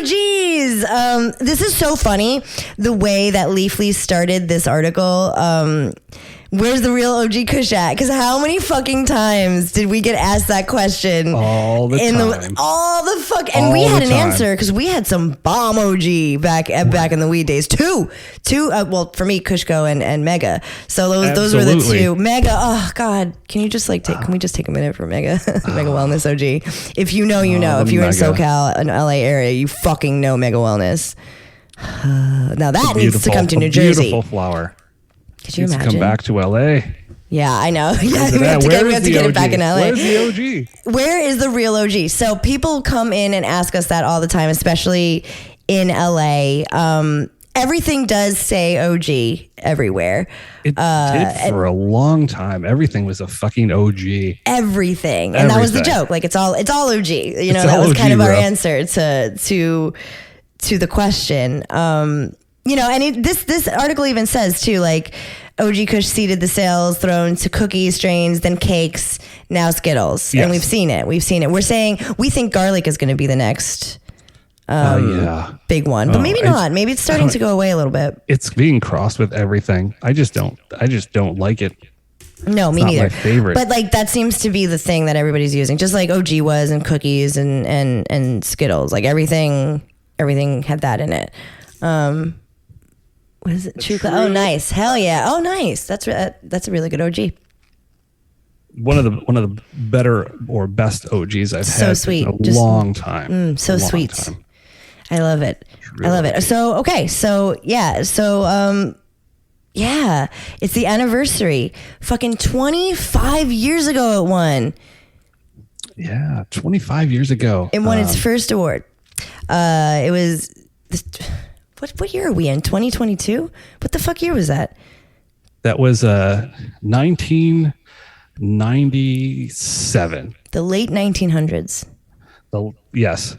OGs. This is so funny. The way that Leafly started this article. Where's the real OG Kush at? Because how many fucking times did we get asked that question? All the time. And we had an answer because we had some bomb OG back in the weed days. Two. Well, for me, Kushco and Mega. So those were the two. Mega. Oh God, can you just can we just take a minute for Mega? Mega Wellness OG. If you know, you know. If you're in SoCal and LA area, you fucking know Mega Wellness. Now that needs to come to New Jersey. Beautiful flower. Could you imagine? Come back to LA. Yeah, I know. Yeah, we have to get it back in LA. Where's the OG? Where is the real OG? So people come in and ask us that all the time, especially in LA. Everything does say OG everywhere. It did for a long time. Everything was a fucking OG. Everything. And that was the joke. Like it's all OG. You know, that was kind of our answer to the question. You know, and this article even says too, like OG Kush seeded the sales thrown to cookies, strains, then cakes, now Skittles. Yes. And we've seen it. We're saying we think garlic is going to be the next big one, but maybe not. Maybe it's starting to go away a little bit. It's being crossed with everything. I just don't like it. No, me neither. My favorite. But like that seems to be the thing that everybody's using, just like OG was, and cookies and Skittles. Like everything had that in it. What is it? True. Oh, nice. Hell yeah. Oh, nice. That's a really good OG. One of the better or best OGs I've had sweet. in a long time. So sweet. Time. I love it. Really I love it. So okay. So yeah. So yeah. It's the anniversary. Fucking 25 years ago it won. Yeah, 25 years ago. It won its first award. It was. What year are we in? 2022? What the fuck year was that? That was 1997. The late 1900s. Yes.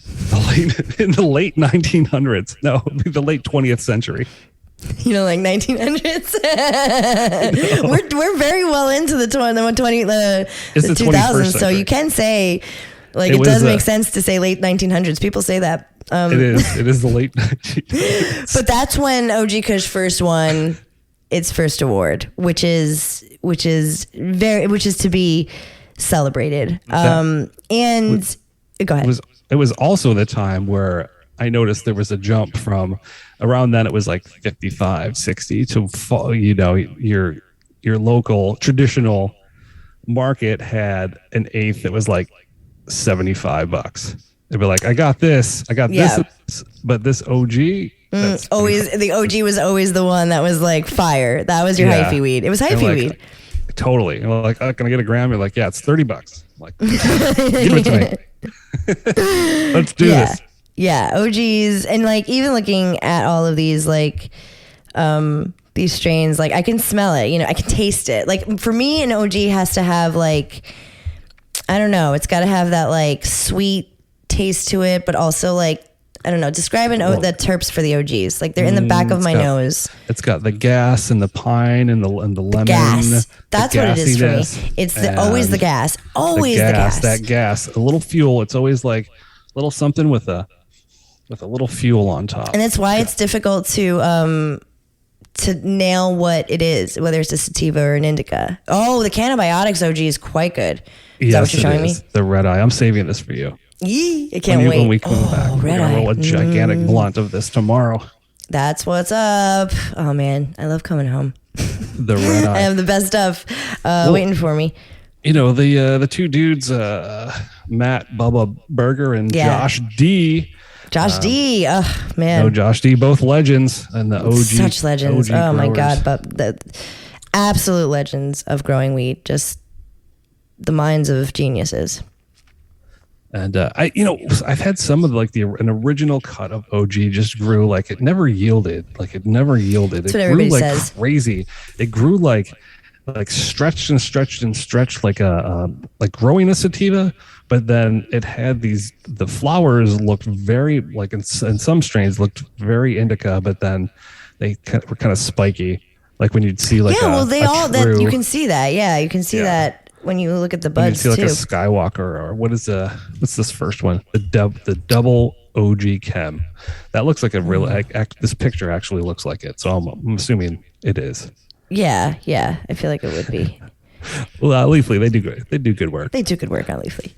In the late 1900s. No, the late 20th century. You know, like 1900s. we're very well into the 2000s, so you can say, like, it does make sense to say late 1900s. People say that. It is the late 1900s. But that's when OG Kush first won its first award, which is to be celebrated. And go ahead. It was also the time where I noticed there was a jump from around then. It was like 55, 60 to, you know, your local traditional market had an eighth that was like $75. They'd be like, I got this, but this OG. The OG was always the one that was like fire. That was your hyphy weed. It was hyphy weed. Totally. And we're like, oh, can I get a gram? You're like, yeah, it's $30. I'm like, give it to me. Let's do this. Yeah, OGs, and like even looking at all of these like these strains, like I can smell it, you know, I can taste it. Like for me, an OG has to have like, I don't know, it's got to have that like sweet taste to it, but also like, I don't know, describe the terps for the OGs. Like they're in the back of my nose. It's got the gas and the pine and the lemon. Gas. That's what it is for me. It's always the gas. Always the gas. That gas. A little fuel. It's always like a little something with a little fuel on top. And that's why it's difficult to nail what it is, whether it's a sativa or an indica. Oh, the Cannabiotics OG is quite good. Is that what you're showing me? The red eye. I'm saving this for you. I can't wait. When we come back, we're gonna roll a gigantic blunt of this tomorrow. That's what's up. Oh man, I love coming home. The red eye. I have the best stuff waiting for me. You know, the two dudes, Matt Bubba Burger and Josh D. Josh D. Oh man. No, Josh D. Both legends and the OG. Such legends. OG my God, but the absolute legends of growing weed. Just the minds of geniuses. And I've had some of an original cut of OG just grew like it never yielded. That's it what everybody grew like says. Crazy. It grew like stretched and stretched and stretched like growing a sativa. But then it had the flowers looked very like in some strains looked very indica, but then they were kind of spiky. Like when you'd see like that you can see that. Yeah, you can see that. When you look at the buds, you see like a Skywalker, or what's this first one? The double OG Chem. That looks like a real. This picture actually looks like it, so I'm assuming it is. Yeah, I feel like it would be. Well, Leafly, they do good. They do good work. They do good work on Leafly.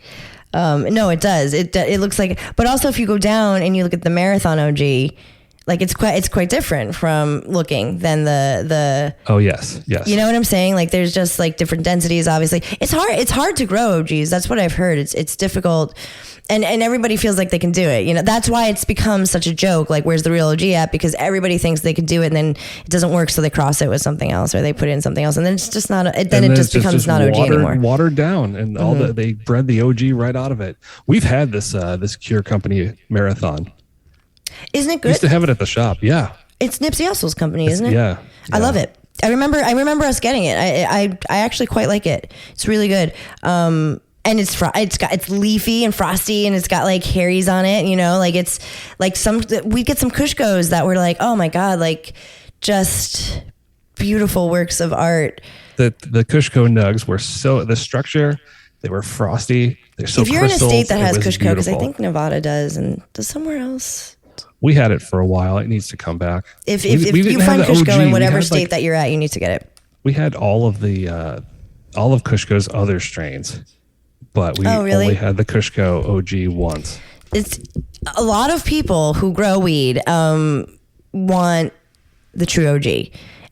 No, it does. It looks like, but also if you go down and you look at the Marathon OG, like it's quite different from looking than the. Oh yes. You know what I'm saying? Like there's just like different densities. Obviously, it's hard to grow OGs. That's what I've heard. It's difficult, and everybody feels like they can do it. You know, that's why it's become such a joke. Like, where's the real OG at? Because everybody thinks they can do it, and then it doesn't work, so they cross it with something else, or they put in something else, and then it's just not. Then it just becomes not OG anymore. Watered down, and all they bred the OG right out of it. We've had this Cure Company Marathon. Isn't it good? We used to have it at the shop. Yeah, it's Nipsey Hussle's company, isn't it? Yeah, I love it. I remember us getting it. I actually quite like it. It's really good. And it's leafy and frosty, and it's got like Harry's on it. You know, like it's like we get some Kushkos that were like, oh my god, like just beautiful works of art. The Kushko nugs were the structure. They were frosty. They're so. If you're crystals, in a state that has Kushko, because I beautiful. think Nevada does, and does somewhere else. We had it for a while. It needs to come back. If you find Kushko in whatever state that you're at, you need to get it. We had all of Kushko's other strains, but we only had the Kushko OG once. It's a lot of people who grow weed want the true OG,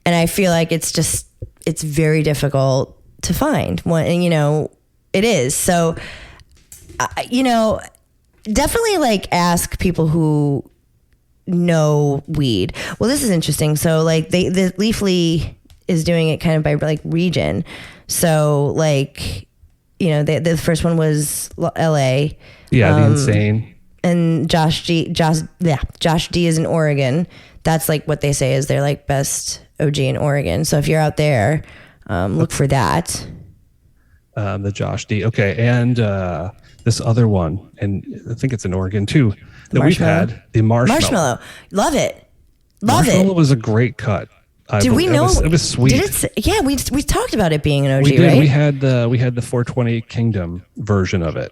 and I feel like it's very difficult to find. It is. So, definitely like ask people who know weed. Well, this is interesting. So like the Leafly is doing it kind of by like region. So like, the first one was LA. Yeah. The Insane. And Josh D is in Oregon. That's like what they say is their like best OG in Oregon. So if you're out there, look for that. The Josh D. Okay. And, this other one, and I think it's in Oregon too, that we've had, the Marshmallow. Love it. Marshmallow was a great cut. Did we know? It was sweet. We talked about it being an OG, we did. right? We had the 420 Kingdom version of it.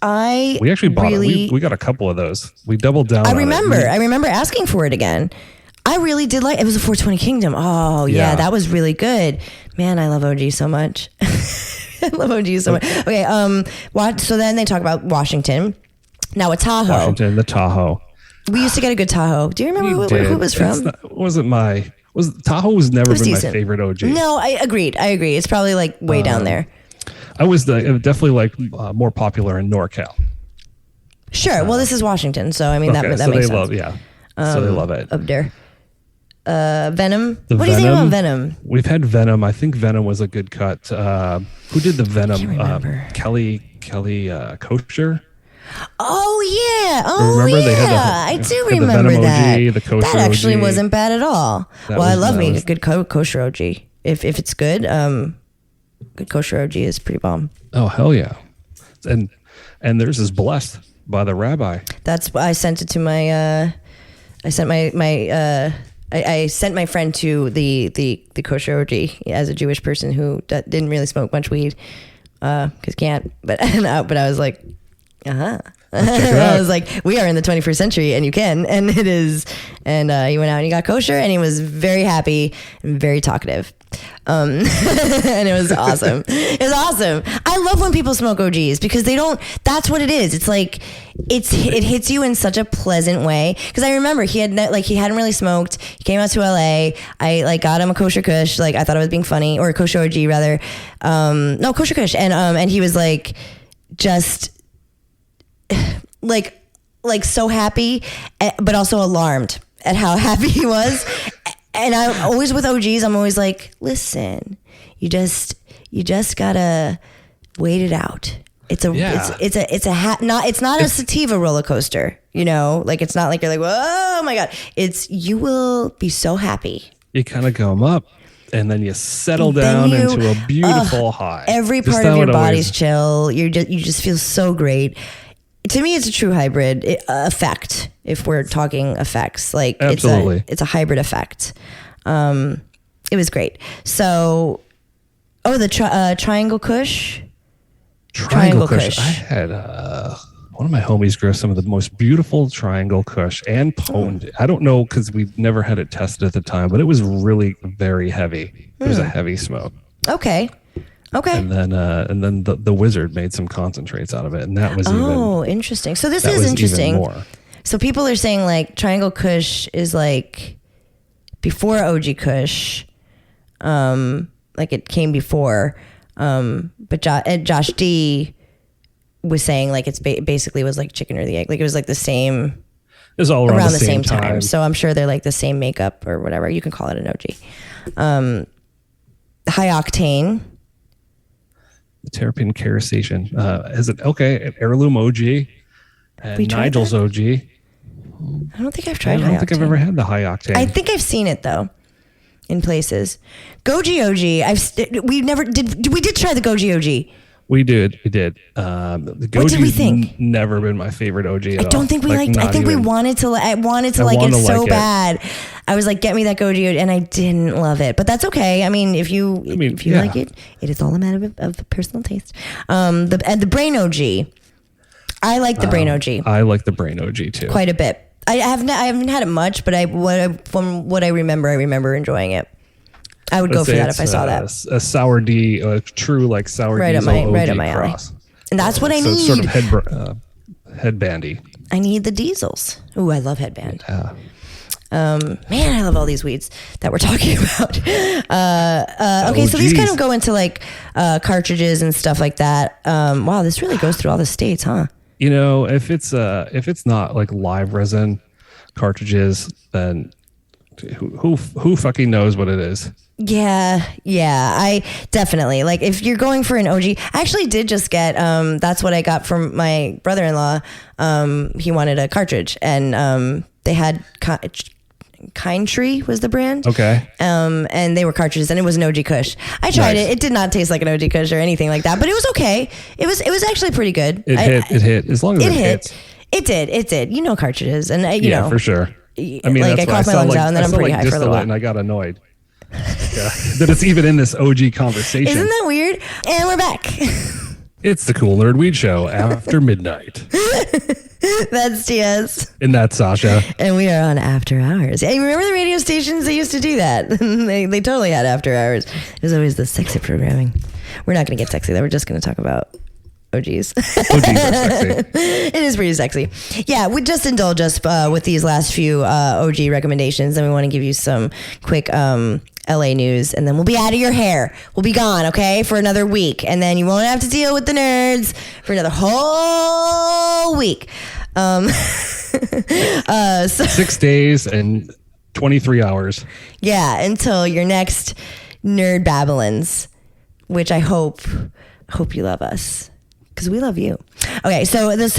We actually bought it. We got a couple of those. We doubled down. I remember asking for it again. I really did like it. Was a 420 Kingdom. Oh yeah, that was really good. Man, I love OG so much. I love OG so much. Okay, so then they talk about Washington. Now a Tahoe. Washington, the Tahoe. We used to get a good Tahoe. Do you remember who it was from? Tahoe was never been decent. My favorite OG. No, I agreed. It's probably like way down there. I was definitely like more popular in NorCal. Sure. Well, this is Washington, so I mean that makes sense. So they love it. Up there. Venom. What do you think about Venom? We've had Venom. I think Venom was a good cut. Who did the Venom? Kelly Kosher. Oh yeah. I do remember the Venom that. OG, the Kosher that actually OG. Wasn't bad at all. I love me a good kosher OG. If it's good, good kosher OG is pretty bomb. Oh hell yeah. And theirs is blessed by the rabbi. That's why I sent it to my I sent my friend to the kosher OG as a Jewish person who didn't really smoke much weed because can't. But I was like, I was like, we are in the 21st century and you can, and it is. And he went out and he got kosher and he was very happy and very talkative. And it was awesome. It was awesome. I love when people smoke OGs because that's what it is. It's like, it hits you in such a pleasant way. Cause I remember he hadn't really smoked. He came out to LA. I like got him a kosher kush. Like I thought it was being funny, or a kosher OG rather. No, kosher kush. And he was like, just like so happy, but also alarmed at how happy he was. And I'm always with OGs. I'm always like, listen, you just gotta wait it out. It's not a sativa roller coaster, like it's not like you're like, oh my God, you will be so happy. You kind of come up and then you settle down into a beautiful high. Every part of your body's chill. You just feel so great. To me, it's a true hybrid effect. If we're talking effects, like absolutely, it's a hybrid effect. It was great. So, the Triangle Kush. Triangle Kush. I had one of my homies grows some of the most beautiful Triangle Kush and potent. I don't know because we never had it tested at the time, but it was really very heavy. It was a heavy smoke. Okay. And then the Wizard made some concentrates out of it, and that was interesting. So this is interesting. More. So people are saying like Triangle Kush is like before OG Kush, like it came before. But Josh D was saying like it's basically was like chicken or the egg. Like it was like the same. It was all around the same time. So I'm sure they're like the same makeup or whatever. You can call it an OG. High octane. The Terrapin Kerosation. Is it an heirloom OG? And Nigel's OG. I don't think I've tried high octane. I don't think I've ever had the high octane. I think I've seen it though. In places. Goji OG. We did try the Goji OG. We did. The Goji's what did we think? Never been my favorite OG at all. I don't think we liked. I think we wanted to. I wanted to like it so bad. I was like, get me that Goji OG, and I didn't love it. But that's okay. I mean, if you like it, it is all a matter of personal taste. The Brain OG. I like the Brain OG. I like the Brain OG too. Quite a bit. I haven't had it much, but from what I remember enjoying it. I would go for that if I saw that. A sour D, a true like sour D. Right at my alley. And that's what I need. Sort of headbandy. I need the diesels. Ooh, I love headband. Yeah. Man, I love all these weeds that we're talking about. Okay, so these kind of go into like cartridges and stuff like that. Wow, this really goes through all the states, huh? You know, if it's not like live resin cartridges, then who fucking knows what it is? Yeah, I definitely like if you're going for an OG. I actually did just get that's what I got from my brother-in-law. He wanted a cartridge, and they had Kind Tree was the brand. Okay. And they were cartridges, and it was an OG Kush. I tried it. It did not taste like an OG Kush or anything like that, but it was okay. It was actually pretty good. It hit. As long as it hits. It did. You know cartridges, and you know for sure. I mean, like I coughed my lungs out, and then I'm pretty high for a little while. And I got annoyed. That it's even in this OG conversation. Isn't that weird? And we're back. It's the Cool Nerd Weed Show after midnight. That's TS. And that's Sasha. And we are on After Hours. Hey, remember the radio stations that used to do that? they totally had After Hours. It was always the sexy programming. We're not going to get sexy though. We're just going to talk about OGs. OGs are sexy. It is pretty sexy. Yeah, we just indulge us with these last few OG recommendations, and we want to give you some quick LA news, and then we'll be out of your hair. We'll be gone, okay, for another week, and then you won't have to deal with the nerds for another whole week. 6 days and 23 hours. Yeah, until your next Nerd Babylons, which I hope you love us. Because we love you. Okay, so let's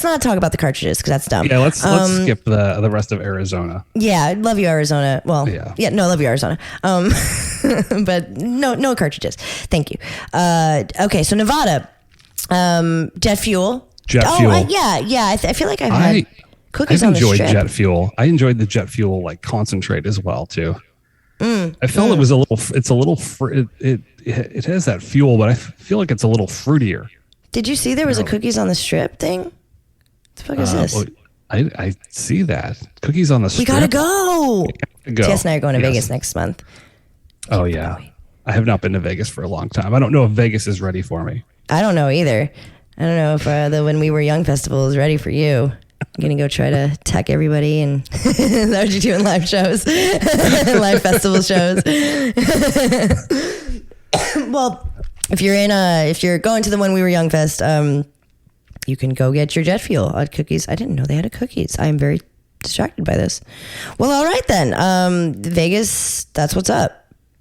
not talk about the cartridges because that's dumb. Yeah, let's skip the rest of Arizona. Yeah, love you, Arizona. Well, love you, Arizona. But no cartridges. Thank you. Okay, so Nevada, jet fuel. Jet fuel. I feel like I've had cookies on the strip. I've enjoyed jet fuel. I enjoyed the jet fuel like concentrate as well too. I felt it was a little. It's a little. It has that fuel, but I feel like it's a little fruitier. Did you see there was a cookies on the strip thing? What the fuck is this? Well, I see that. Cookies on the strip. We gotta go. Tess and I are going to Vegas next month. Oh, yeah. I have not been to Vegas for a long time. I don't know if Vegas is ready for me. I don't know either. I don't know if the When We Were Young festival is ready for you. I'm going to go try to tech everybody and is that what you do in live shows? Live festival shows. Well, if you're going to the When We Were Young Fest, you can go get your jet fuel at Cookies. I didn't know they had a Cookies. I'm very distracted by this. Well, all right then. Vegas, that's what's up.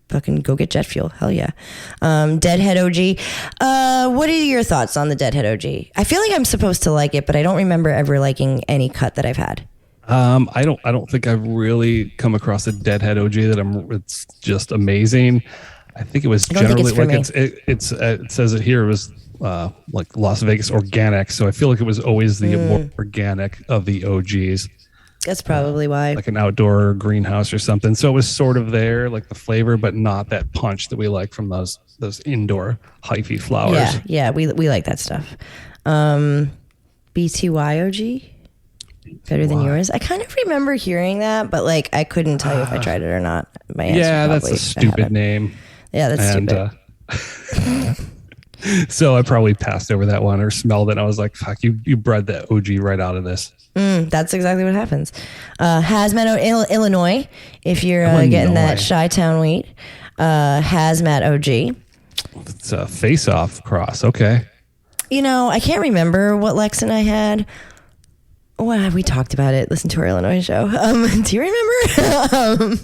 Fucking go get jet fuel. Hell yeah. Deadhead OG. What are your thoughts on the Deadhead OG? I feel like I'm supposed to like it, but I don't remember ever liking any cut that I've had. I don't think I've really come across a Deadhead OG it's just amazing. I think it was generally it says it here. It was like Las Vegas organic. So I feel like it was always the more organic of the OGs. That's probably why. Like an outdoor greenhouse or something. So it was sort of there, like the flavor, but not that punch that we like from those indoor hyphy flowers. Yeah, we like that stuff. BTY OG? Better than yours? I kind of remember hearing that, but like I couldn't tell you if I tried it or not. My answer that's a stupid name. Yeah, that's stupid. So I probably passed over that one or smelled it. And I was like, fuck, you bred the OG right out of this. That's exactly what happens. Hazmat Illinois, if you're getting that Chi-Town wheat. Hazmat OG. It's a face-off cross. Okay. You know, I can't remember what Lexan I had. Well, we talked about it. Listen to our Illinois show. Do you remember?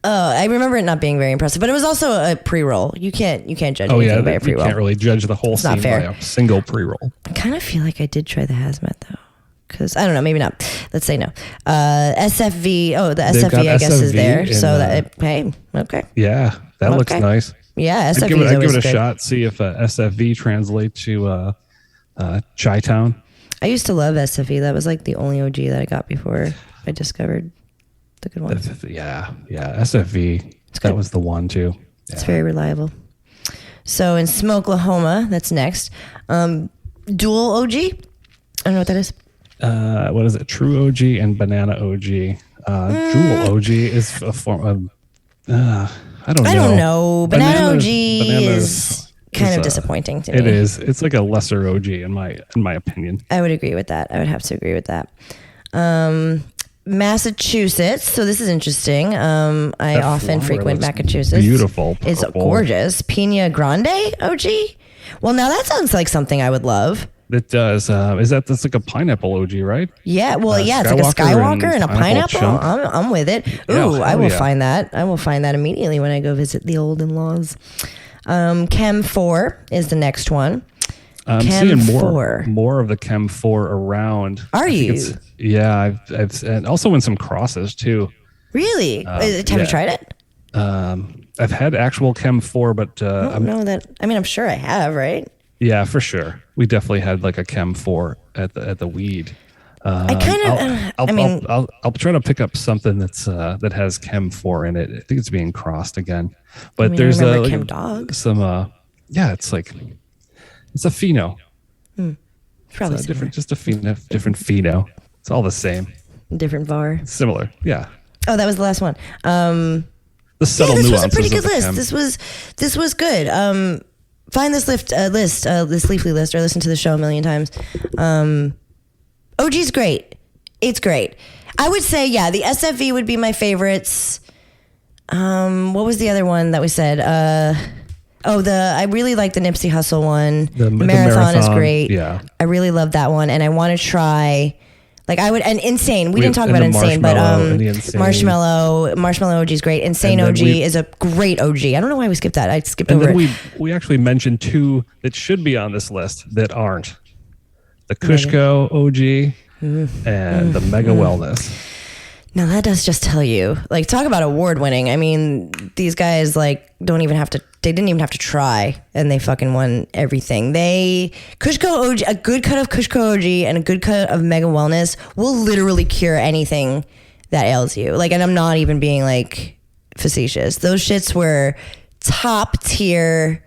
I remember it not being very impressive, but it was also a pre-roll. You can't judge anything by a pre-roll. You can't really judge the whole scene by a single pre-roll. I kind of feel like I did try the Hazmat though, because I don't know, maybe not. Let's say no. SFV. Oh, the SFV I guess is there. So hey, okay. Yeah, that looks nice. Yeah, SFV. I'd give it a shot. See if SFV translates to Chi-Town. I used to love SFV. That was like the only OG that I got before I discovered the good ones. Yeah. SFV. That was the one too. Yeah. It's very reliable. So in Smokelahoma, that's next. Dual OG. I don't know what that is. What is it? True OG and Banana OG. Jewel OG is a form of. I don't know. Banana OG is kind of disappointing to me. It is. It's like a lesser OG in my opinion. I would agree with that. I would have to agree with that. Massachusetts. So this is interesting. I often frequent Massachusetts. Beautiful. It's gorgeous. Pina Grande OG. Well, now that sounds like something I would love. It does. That's like a pineapple OG, right? Yeah. Well, it's like a Skywalker and a pineapple. I'm with it. Ooh, I will find that. I will find that immediately when I go visit the old in-laws. Chem 4 is the next one. I'm seeing more of the Chem 4 around. Are you? Yeah, I've and also in some crosses too. Really? Have you tried it? I've had actual Chem 4, but I don't know that. I mean, I'm sure I have, right? Yeah, for sure. We definitely had like a Chem 4 at the weed. I'll try to pick up something that has Chem 4 in it. I think it's being crossed again, but there's Chem Dog. It's a pheno. Probably it's different pheno. It's all the same. Different VAR. Similar, yeah. Oh, that was the last one. The subtle nuances. This was a pretty good list. This was good. Find this this Leafly list, or listen to the show a million times. OG's great. It's great. I would say, the SFV would be my favorites. What was the other one that we said? I really like the Nipsey Hussle one. The Marathon is great. Yeah. I really love that one. And I want to try, and Insane. We didn't talk about Insane, but Marshmallow OG is great. Insane OG is a great OG. I don't know why we skipped that. I skipped over it. We actually mentioned two that should be on this list that aren't. The Kushco OG and the Mega Wellness. Now that does just tell you, talk about award winning. I mean, these guys they didn't even have to try, and they fucking won everything. Kushco OG, a good cut of Kushco OG and a good cut of Mega Wellness will literally cure anything that ails you. And I'm not even being facetious. Those shits were top tier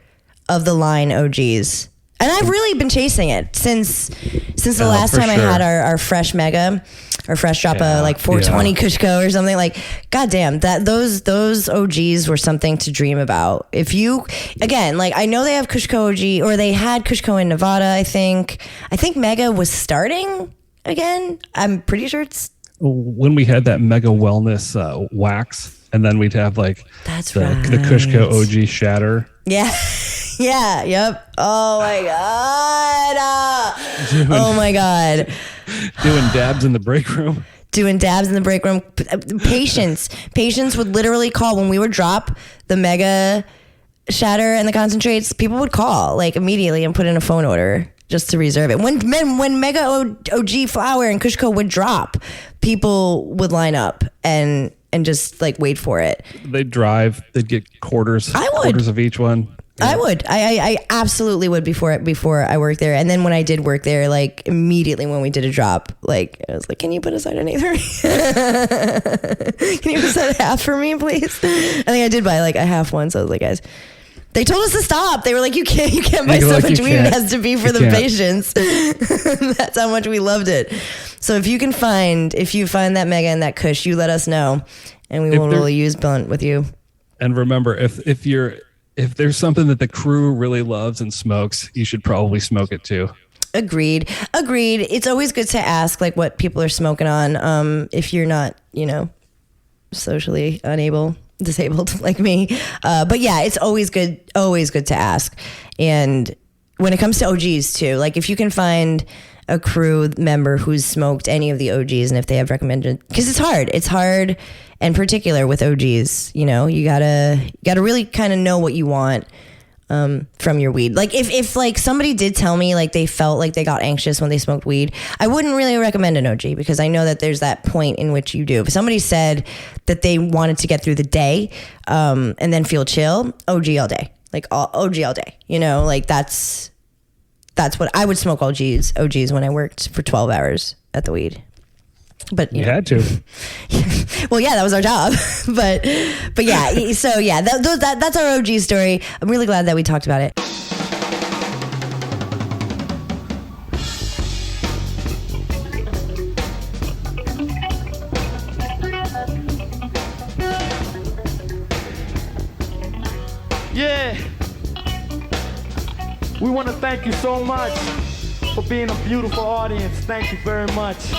of the line OGs. And I've really been chasing it since the last time I had our fresh Mega, or fresh drop of 420 Kushco or something. Goddamn, those OGs were something to dream about. If you, again, I know they have Kushco OG, or they had Kushco in Nevada. I think Mega was starting again. I'm pretty sure it's when we had that Mega Wellness wax, and then we'd have that's right, the Kushco OG shatter. Yeah. Yeah. Yep. Oh my god. Oh my god. Doing dabs in the break room. Patients would literally call when we would drop the Mega shatter and the concentrates. People would call immediately and put in a phone order just to reserve it. When Mega OG flower and Kushco would drop, people would line up and just wait for it. They'd drive. They'd get quarters. Quarters of each one. Yeah. I would. I absolutely would before I worked there. And then when I did work there, immediately when we did a drop, I was like, can you put aside an eighth? Can you put aside half for me, please? I think I did buy a half one. So I was like, guys, They told us to stop. They were like, you can't buy so much weed. It has to be for the patients. That's how much we loved it. So if you find that Mega and that Kush, you let us know, and we will really use blunt with you. And remember, if there's something that the crew really loves and smokes, you should probably smoke it too. Agreed. It's always good to ask like what people are smoking on. If you're not, socially disabled like me. But yeah, it's always good to ask. And when it comes to OGs too, like if you can find a crew member who's smoked any of the OGs and if they have recommended, because it's hard in particular with OGs, you gotta really kind of know what you want from your weed. Like if like somebody did tell me like they felt like they got anxious when they smoked weed, I wouldn't really recommend an OG because I know that there's that point in which you do. If somebody said that they wanted to get through the day and then feel chill, OG all day. Like OG all day. Like that's what I would smoke. OGs when I worked for 12 hours at the weed. But you had to. Well, yeah, that was our job. but yeah, so yeah, that's our OG story. I'm really glad that we talked about it. Yeah. We want to thank you so much for being a beautiful audience. Thank you very much.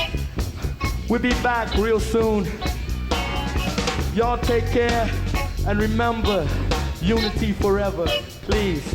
We'll be back real soon. Y'all take care and remember, unity forever, please.